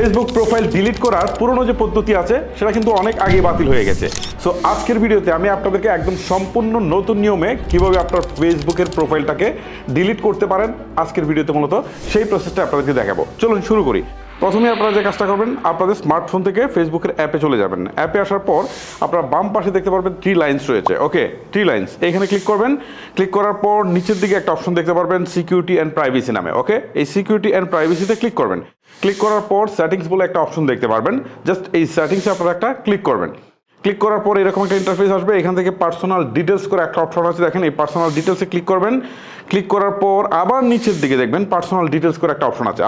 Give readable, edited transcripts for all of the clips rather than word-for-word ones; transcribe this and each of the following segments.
Facebook profile delete করার পুরনো যে পদ্ধতি আছে সেটা কিন্তু অনেক আগে বাতিল হয়ে গেছে। সো আজকের ভিডিওতে আমি আপনাদেরকে একদম সম্পূর্ণ নতুন নিয়মে কিভাবে আপনার ফেসবুকের প্রোফাইলটাকে ডিলিট করতে পারেন আজকের ভিডিওতে মূলত সেই প্রসেসটা আপনাদেরকে দেখাবো। চলুন শুরু করি। প্রথমে আপনারা যে কাজটা করবেন, আপনাদের স্মার্টফোন থেকে ফেসবুকের অ্যাপে চলে যাবেন। অ্যাপে আসার পর আপনারা বাম পাশে দেখতে পারবেন 3 লাইন্স রয়েছে। ওকে, 3 লাইন্স এখানে ক্লিক করবেন। ক্লিক করার পর নিচের দিকে একটা অপশন দেখতে পারবেন সিকিউরিটি অ্যান্ড প্রাইভেসি নামে। ওকে, এই সিকিউরিটি অ্যান্ড প্রাইভেসিতে ক্লিক করবেন। ক্লিক করার পর সেটিংস বলে একটা অপশন দেখতে পারবেন। জাস্ট এই সেটিংসে আপনারা একটা ক্লিক করবেন। ক্লিক করার পর এরকম একটা ইন্টারফেস আসবে। এখান থেকে পার্সোনাল ডিটেলস করে একটা অপশন আছে, দেখেন এই পার্সোনাল ডিটেলসে ক্লিক করবেন। ক্লিক করার পর আবার নিচের দিকে দেখবেন পার্সোনাল ডিটেলস করে একটা অপশন আছে,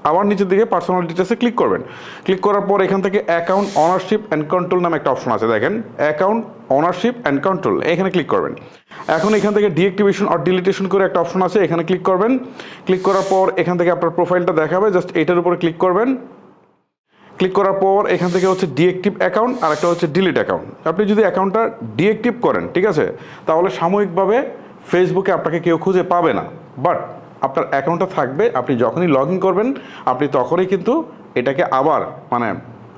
আবার নিচের দিকে পার্সোনাল ডিটেলসে ক্লিক করবেন। ক্লিক করার পর এখান থেকে অ্যাকাউন্ট অনারশিপ অ্যান্ড কন্ট্রোল নামে একটা অপশন আছে, দেখেন অ্যাকাউন্ট অনারশিপ অ্যান্ড কন্ট্রোল, এখানে ক্লিক করবেন। এখন এখান থেকে ডিঅ্যাক্টিভেশন অর ডিলিটেশন করে একটা অপশন আছে, এখানে ক্লিক করবেন। ক্লিক করার পর এখান থেকে আপনার প্রোফাইলটা দেখাবে, জাস্ট এটার উপরে ক্লিক করবেন। ক্লিক করার পর এখান থেকে হচ্ছে ডিঅ্যাক্টিভ অ্যাকাউন্ট আর একটা হচ্ছে ডিলিট অ্যাকাউন্ট। আপনি যদি অ্যাকাউন্টটা ডিঅ্যাক্টিভ করেন, ঠিক আছে, তাহলে সাময়িকভাবে ফেসবুকে আপনাকে কেউ খুঁজে পাবে না, বাট আপনার অ্যাকাউন্টটা থাকবে। আপনি যখনই লগ ইন করবেন আপনি তখনই কিন্তু এটাকে আবার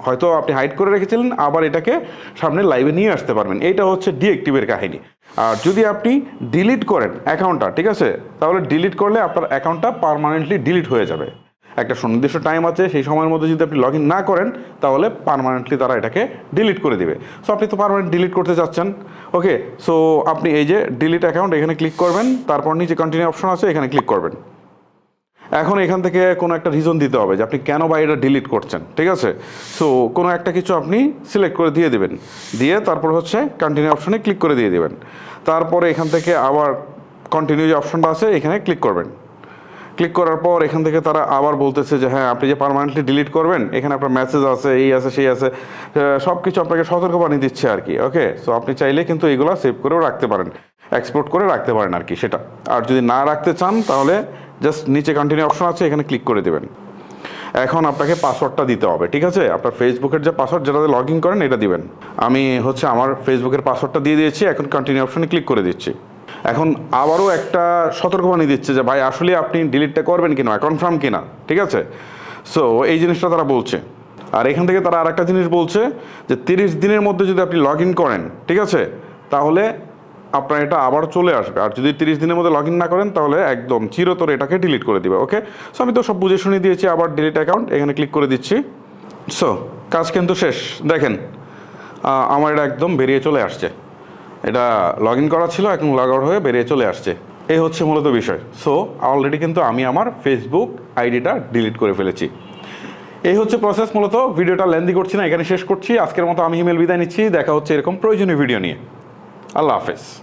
হয়তো আপনি হাইড করে রেখেছিলেন, আবার এটাকে সামনে লাইভে নিয়ে আসতে পারবেন। এইটা হচ্ছে ডিঅ্যাক্টিভের কাহিনী। আর যদি আপনি ডিলিট করেন অ্যাকাউন্টটা, ঠিক আছে, তাহলে ডিলিট করলে আপনার অ্যাকাউন্টটা পার্মানেন্টলি ডিলিট হয়ে যাবে। একটা সুনির্দিষ্ট টাইম আছে, সেই সময়ের মধ্যে যদি আপনি লগ ইন না করেন তাহলে পার্মানেন্টলি তারা এটাকে ডিলিট করে দিবে। সো আপনি তো পার্মানেন্ট ডিলিট করতে চাচ্ছেন। ওকে, সো আপনি এই যে ডিলিট অ্যাকাউন্ট এখানে ক্লিক করবেন, তারপর নিচে কন্টিনিউ অপশন আছে, এখানে ক্লিক করবেন। এখন এখান থেকে কোনো একটা রিজন দিতে হবে যে আপনি কেন বা এটা ডিলিট করছেন, ঠিক আছে। সো কোনো একটা কিছু আপনি সিলেক্ট করে দিয়ে দেবেন, দিয়ে তারপর হচ্ছে কন্টিনিউ অপশনে ক্লিক করে দিয়ে দেবেন। তারপরে এখান থেকে আবার কন্টিনিউ যে অপশনটা আছে এখানে ক্লিক করবেন। ক্লিক করার পর এখান থেকে তারা আবার বলতেছে যে হ্যাঁ আপনি যে পার্মানেন্টলি ডিলিট করবেন, এখানে আপনার মেসেজ আছে, এই আছে সেই আছে, সব কিছু আপনাকে সতর্কবাণী দিচ্ছে আর কি। ওকে, সো আপনি চাইলে কিন্তু এইগুলো সেভ করেও রাখতে পারেন, এক্সপোর্ট করে রাখতে পারেন আর কি সেটা। আর যদি না রাখতে চান তাহলে জাস্ট নিচে কন্টিনিউ অপশন আছে, এখানে ক্লিক করে দেবেন। এখন আপনাকে পাসওয়ার্ডটা দিতে হবে, ঠিক আছে, আপনার ফেসবুকের যে পাসওয়ার্ড যেটাতে লগ ইন করেন এটা দিবেন। আমি হচ্ছে আমার ফেসবুকের পাসওয়ার্ডটা দিয়ে দিয়েছি, এখন কন্টিনিউ অপশনে ক্লিক করে দিচ্ছি। এখন আবারও একটা সতর্কবাণী দিচ্ছে যে ভাই আসলে আপনি ডিলিটটা করবেন কিনা, কনফার্ম কিনা, ঠিক আছে। সো এই জিনিসটা তারা বলছে। আর এখান থেকে তারা আরেকটা জিনিস বলছে যে 30 দিনের মধ্যে যদি আপনি লগ ইন করেন, ঠিক আছে, তাহলে আপনার এটা আবার চলে আসবে। আর যদি 30 দিনের মধ্যে লগ ইন না করেন তাহলে একদম চিরতরে এটাকে ডিলিট করে দিবে। ওকে, সো আমি তো সব বুঝে শুনে দিয়েছি। আবার ডিলিট অ্যাকাউন্ট এখানে ক্লিক করে দিচ্ছি। সো কাজ কিন্তু শেষ, দেখেন আমার এটা একদম বেরিয়ে চলে আসছে। এটা লগ ইন করা ছিল, এখন লগ আউট হয়ে বেরিয়ে চলে আসছে। এই হচ্ছে মূলত বিষয়। সো অলরেডি কিন্তু আমি আমার ফেসবুক আইডিটা ডিলিট করে ফেলেছি। এই হচ্ছে প্রসেস মূলত। ভিডিওটা লেন্দি করছি না, এখানে শেষ করছি। আজকের মতো আমি হিমেল বিদায় নিচ্ছি। দেখা হচ্ছে এরকম প্রয়োজনীয় ভিডিও নিয়ে। আল্লাহ হাফেজ।